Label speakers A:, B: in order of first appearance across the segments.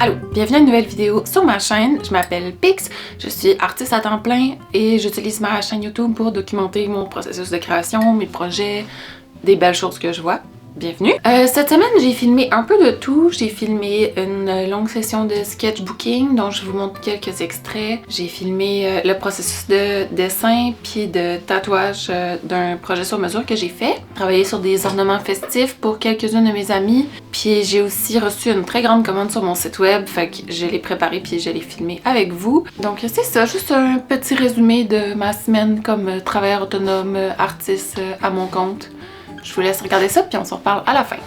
A: Allô, bienvenue à une nouvelle vidéo sur ma chaîne. Je m'appelle Pix, je suis artiste à temps plein et j'utilise ma chaîne YouTube pour documenter mon processus de création, mes projets, des belles choses que je vois. Bienvenue! Cette semaine, j'ai filmé un peu de tout. J'ai filmé une longue session de sketchbooking dont je vous montre quelques extraits. J'ai filmé le processus de dessin puis de tatouage d'un projet sur mesure que j'ai fait. Travaillé sur des ornements festifs pour quelques-unes de mes amies. Puis j'ai aussi reçu une très grande commande sur mon site web, fait que je l'ai préparé puis je l'ai filmé avec vous. Donc c'est ça, juste un petit résumé de ma semaine comme travailleur autonome, artiste à mon compte. Je vous laisse regarder ça, puis on s'en reparle à la fin.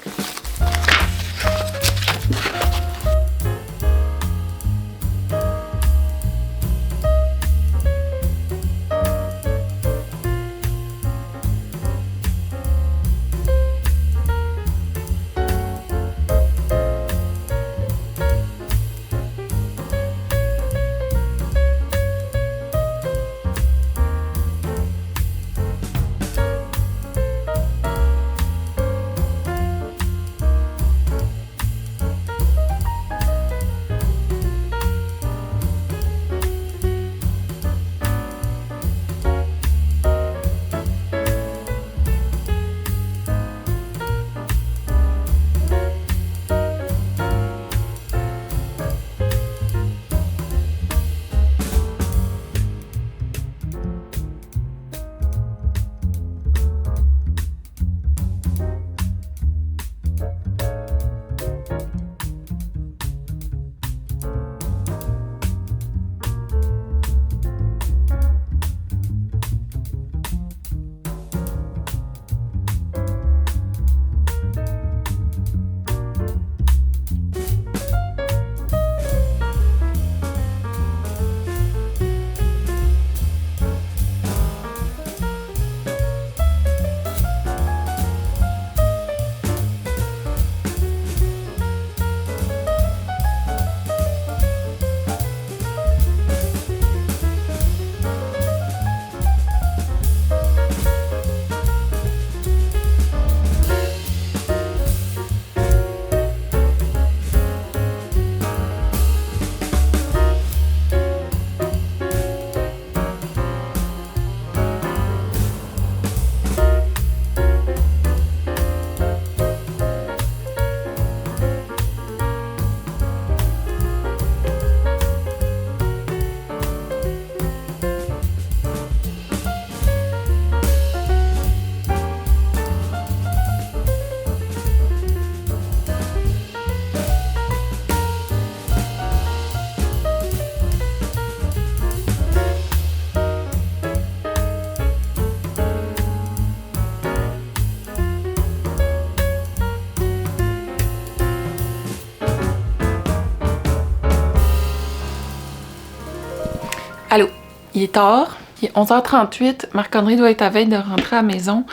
A: Allô, il est tard, il est 11h38, Marc-André doit être à veille de rentrer à la maison,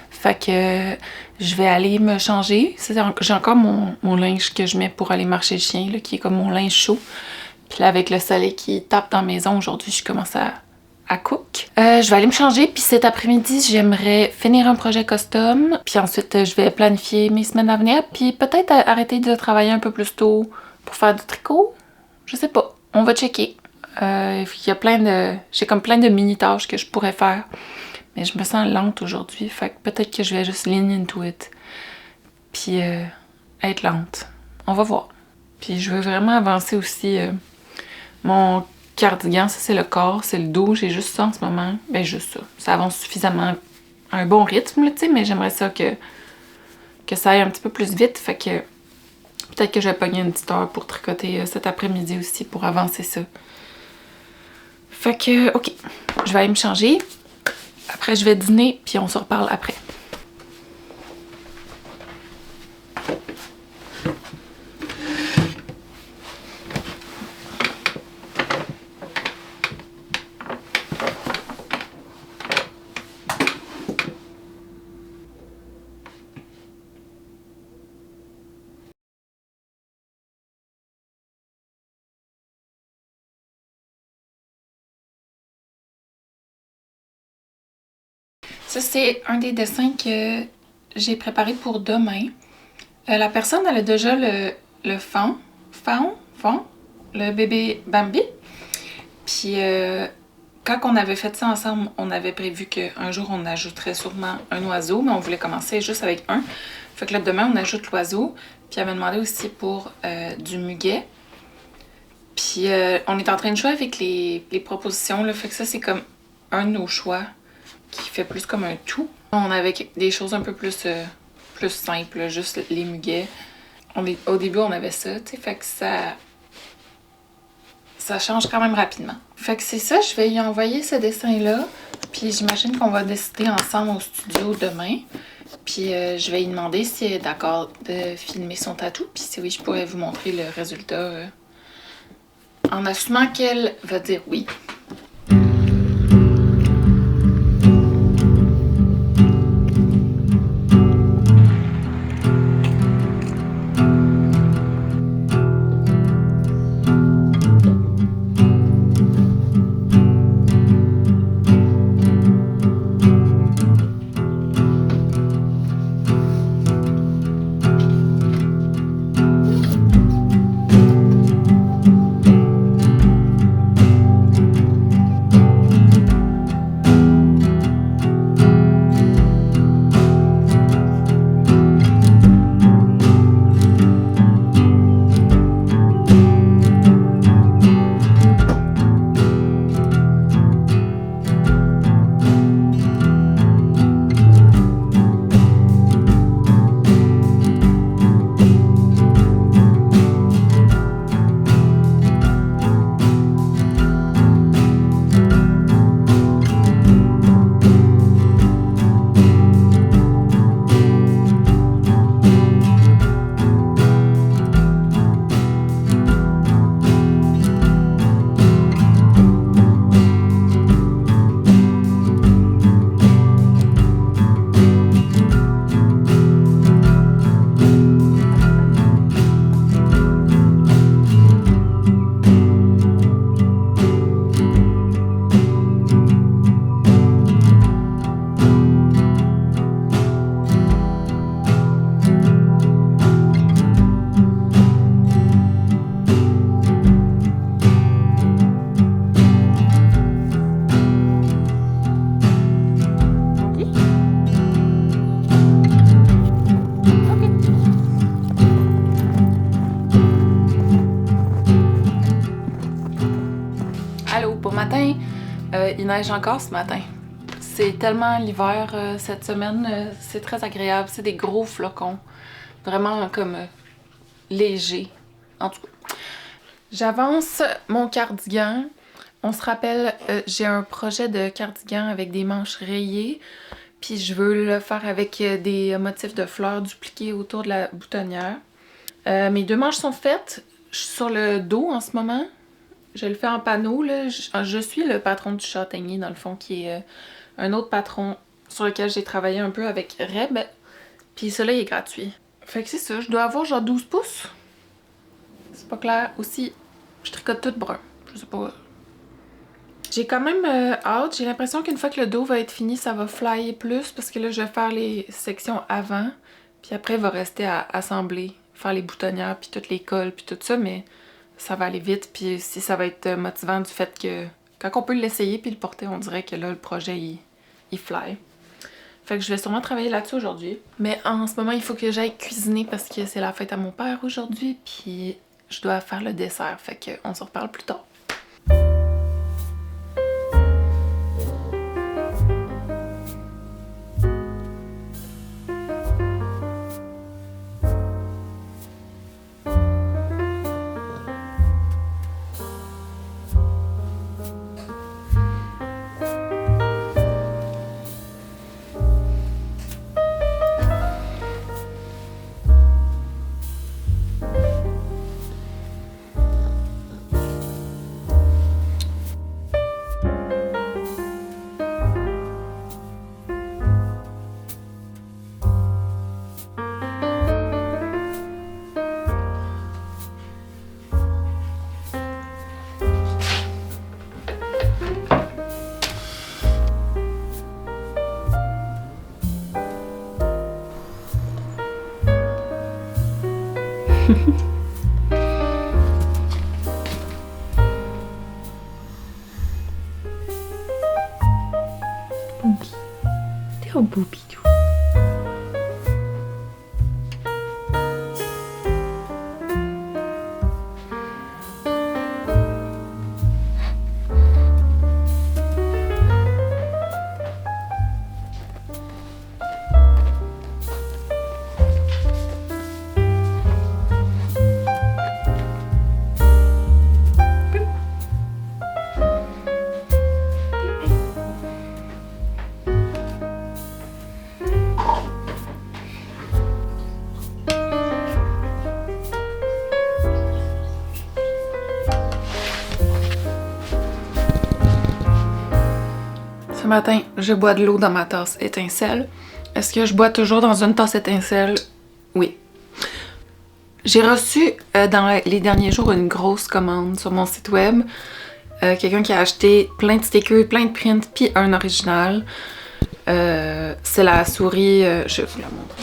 A: fait que je vais aller me changer. J'ai encore mon linge que je mets pour aller marcher le chien, là, qui est comme mon linge chaud. Puis là, avec le soleil qui tape dans la maison, aujourd'hui, je commence à cook. Je vais aller me changer, puis cet après-midi, j'aimerais finir un projet custom, puis ensuite, je vais planifier mes semaines à venir, puis peut-être arrêter de travailler un peu plus tôt pour faire du tricot. Je sais pas, on va checker. J'ai comme plein de mini-tâches que je pourrais faire. Mais je me sens lente aujourd'hui. Fait que peut-être que je vais juste lean into it. Puis être lente. On va voir. Puis je veux vraiment avancer aussi mon cardigan. Ça, c'est le corps, c'est le dos. J'ai juste ça en ce moment. Ben juste ça. Ça avance suffisamment à un bon rythme, là, tu sais. Mais j'aimerais ça que ça aille un petit peu plus vite. Fait que peut-être que je vais pogner une petite heure pour tricoter cet après-midi aussi pour avancer ça. Fait que, ok, je vais aller me changer. Après, je vais dîner, puis on se reparle après. Ça, c'est un des dessins que j'ai préparé pour demain. La personne, elle a déjà le fond, fond, le bébé Bambi. Puis quand on avait fait ça ensemble, on avait prévu qu'un jour on ajouterait sûrement un oiseau, mais on voulait commencer juste avec un. Fait que là demain on ajoute l'oiseau. Puis elle m'a demandé aussi pour du muguet. Puis on est en train de jouer avec les propositions, là. Fait que ça c'est comme un de nos choix qui fait plus comme un tout. On avait des choses un peu plus simples, là, juste les muguets. Au début on avait ça, tu sais, fait que ça change quand même rapidement. Fait que c'est ça, je vais lui envoyer ce dessin-là. Puis j'imagine qu'on va décider ensemble au studio demain. Puis je vais lui demander si elle est d'accord de filmer son tatou. Puis si oui, je pourrais vous montrer le résultat en assumant qu'elle va dire oui. Matin, il neige encore ce matin. C'est tellement l'hiver cette semaine, c'est très agréable. C'est des gros flocons, vraiment comme légers. En tout cas, j'avance mon cardigan. On se rappelle, j'ai un projet de cardigan avec des manches rayées. Puis je veux le faire avec des motifs de fleurs dupliqués autour de la boutonnière. Mes deux manches sont faites. Je suis sur le dos en ce moment. Je le fais en panneau, là. Je suis le patron du châtaignier, dans le fond, qui est un autre patron sur lequel j'ai travaillé un peu avec Reb. Puis celui-là, il est gratuit. Fait que c'est ça, je dois avoir genre 12 pouces. C'est pas clair. Aussi, je tricote tout brun. Je sais pas. J'ai quand même hâte. J'ai l'impression qu'une fois que le dos va être fini, ça va flyer plus. Parce que là, je vais faire les sections avant. Puis après, il va rester à assembler. Faire les boutonnières, puis toutes les cols, puis tout ça. Mais ça va aller vite, puis si ça va être motivant du fait que quand on peut l'essayer puis le porter, on dirait que là, le projet, il fly. Fait que je vais sûrement travailler là-dessus aujourd'hui. Mais en ce moment, il faut que j'aille cuisiner parce que c'est la fête à mon père aujourd'hui, puis je dois faire le dessert. Fait qu'on se reparle plus tard. boubi. T'es un beau bidou. Ce matin, je bois de l'eau dans ma tasse étincelle. Est-ce que je bois toujours dans une tasse étincelle? Oui. J'ai reçu dans les derniers jours une grosse commande sur mon site web. Quelqu'un qui a acheté plein de stickers, plein de prints, puis un original. C'est la souris... je vais vous la montrer.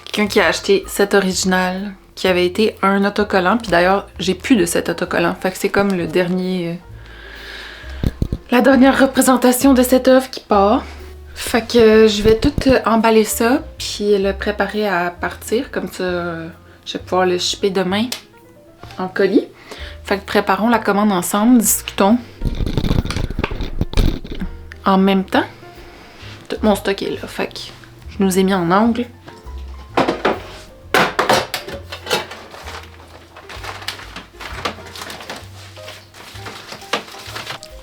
A: Quelqu'un qui a acheté cet original qui avait été un autocollant. Puis d'ailleurs, j'ai plus de cet autocollant. Fait que c'est comme le dernier... la dernière représentation de cette œuvre qui part. Fait que je vais tout emballer ça, puis le préparer à partir. Comme ça, je vais pouvoir le shipper demain en colis. Fait que préparons la commande ensemble, discutons en même temps. Tout mon stock est là, fait que je nous ai mis en angle.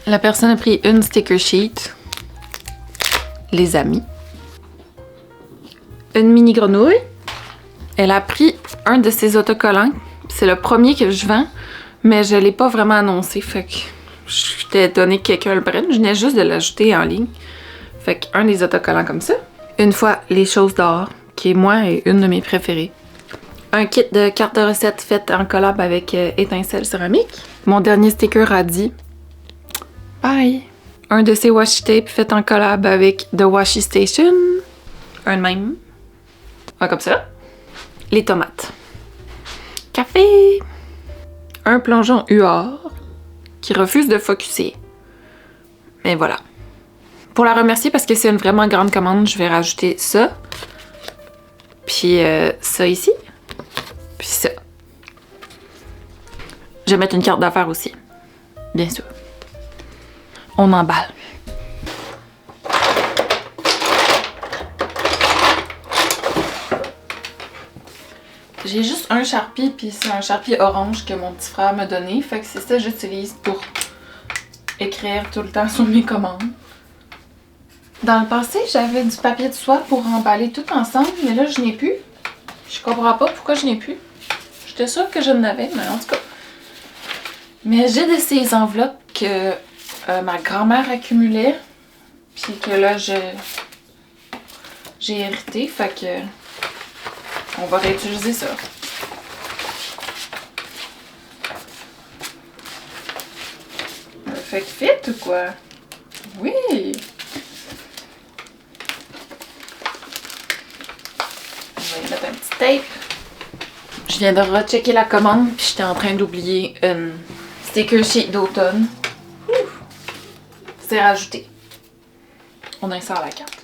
A: La personne a pris une sticker sheet, les amis, une mini grenouille. Elle a pris un de ces autocollants. C'est le premier que je vends, mais je l'ai pas vraiment annoncé, fait que je t'ai donné que quelqu'un le prenne. Je venais juste de l'ajouter en ligne. Fait qu'un des autocollants comme ça. Une fois les choses d'or, qui est moi et une de mes préférées. Un kit de cartes de recettes faites en collab avec Étincelle Céramique. Mon dernier sticker a dit bye. Un de ces washi tape fait en collab avec The Washi Station. Un de même. Un comme ça. Les tomates. Café. Un plongeon UR qui refuse de focusser. Mais voilà. Pour la remercier parce que c'est une vraiment grande commande, je vais rajouter ça. Puis ça ici. Puis ça. Je vais mettre une carte d'affaires aussi. Bien sûr. On emballe. J'ai juste un Sharpie, puis c'est un Sharpie orange que mon petit frère m'a donné. Fait que c'est ça que j'utilise pour écrire tout le temps sur mes commandes. Dans le passé, j'avais du papier de soie pour emballer tout ensemble, mais là, je n'ai plus. Je comprends pas pourquoi je n'ai plus. J'étais sûre que je n'avais, mais en tout cas. Mais j'ai de ces enveloppes que ma grand-mère accumulait, puis que là, j'ai hérité, fait que on va réutiliser ça. Perfect fit ou quoi? Oui! On va y mettre un petit tape. Je viens de rechecker la commande, puis j'étais en train d'oublier une sticker sheet d'automne. C'est rajouté. On insère la carte.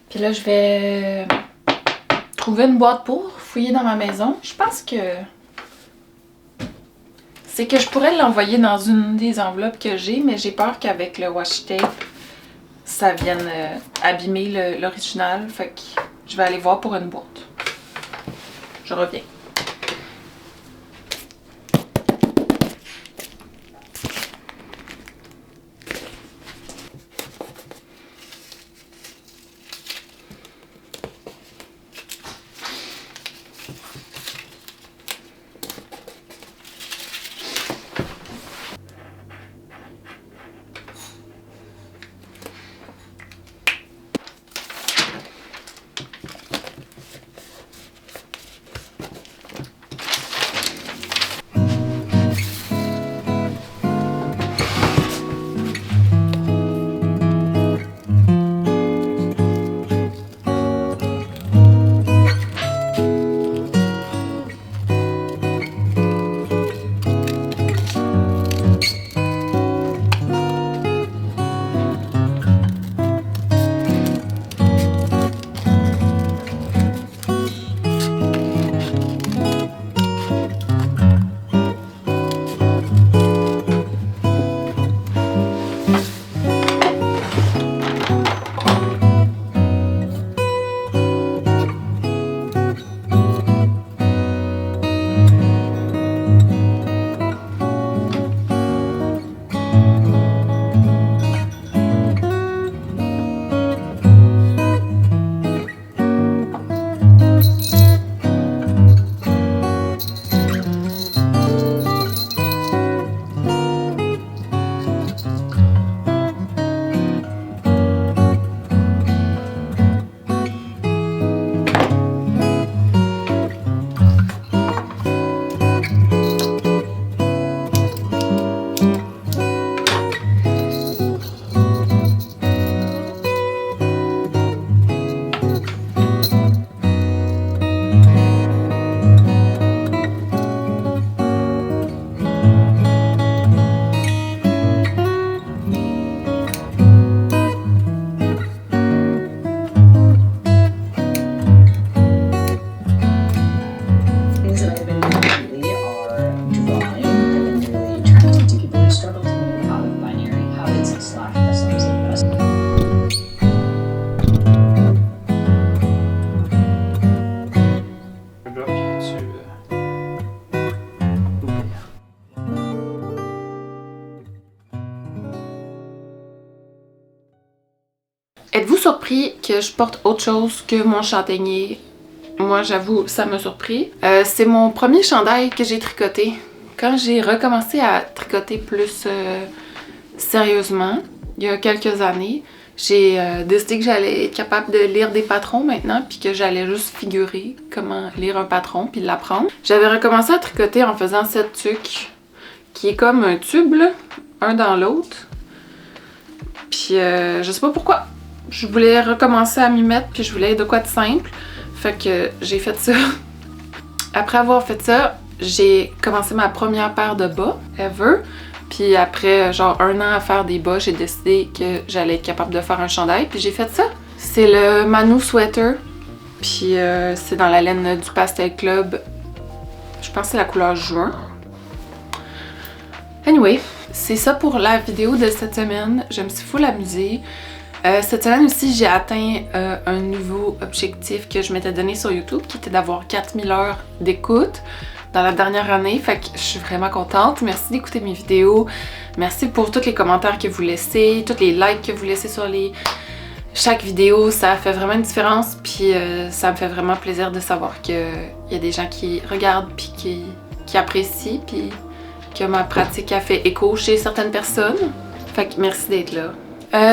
A: Puis là, je vais trouver une boîte pour fouiller dans ma maison. Je pense que c'est que je pourrais l'envoyer dans une des enveloppes que j'ai, mais j'ai peur qu'avec le washi tape, ça vienne abîmer l'original. Fait que je vais aller voir pour une boîte. Je reviens. Êtes-vous surpris que je porte autre chose que mon châtaignier? Moi, j'avoue, ça m'a surpris. C'est mon premier chandail que j'ai tricoté. Quand j'ai recommencé à tricoter plus sérieusement, il y a quelques années, j'ai décidé que j'allais être capable de lire des patrons maintenant, puis que j'allais juste figurer comment lire un patron, puis l'apprendre. J'avais recommencé à tricoter en faisant cette tuque, qui est comme un tube, là, un dans l'autre. Puis je sais pas pourquoi. Je voulais recommencer à m'y mettre, puis je voulais de quoi de simple. Fait que j'ai fait ça. Après avoir fait ça, j'ai commencé ma première paire de bas ever. Puis après genre 1 an à faire des bas, j'ai décidé que j'allais être capable de faire un chandail. Puis j'ai fait ça. C'est le Manu Sweater. Puis c'est dans la laine du Pastel Club. Je pense que c'est la couleur juin. Anyway, c'est ça pour la vidéo de cette semaine. Je me suis full amusée. Cette semaine aussi, j'ai atteint un nouveau objectif que je m'étais donné sur YouTube, qui était d'avoir 4000 heures d'écoute dans la dernière année. Fait que je suis vraiment contente. Merci d'écouter mes vidéos. Merci pour tous les commentaires que vous laissez, tous les likes que vous laissez sur chaque vidéo. Ça fait vraiment une différence. Puis ça me fait vraiment plaisir de savoir qu'il y a des gens qui regardent puis qui apprécient. Puis que ma pratique a fait écho chez certaines personnes. Fait que merci d'être là.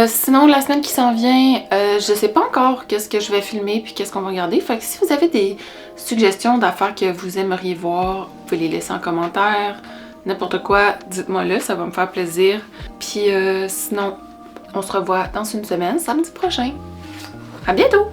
A: Sinon, la semaine qui s'en vient, je sais pas encore qu'est-ce que je vais filmer puis qu'est-ce qu'on va regarder. Fait que si vous avez des suggestions d'affaires que vous aimeriez voir, vous pouvez les laisser en commentaire. N'importe quoi, dites-moi-le, ça va me faire plaisir. Puis sinon, on se revoit dans une semaine, samedi prochain. À bientôt!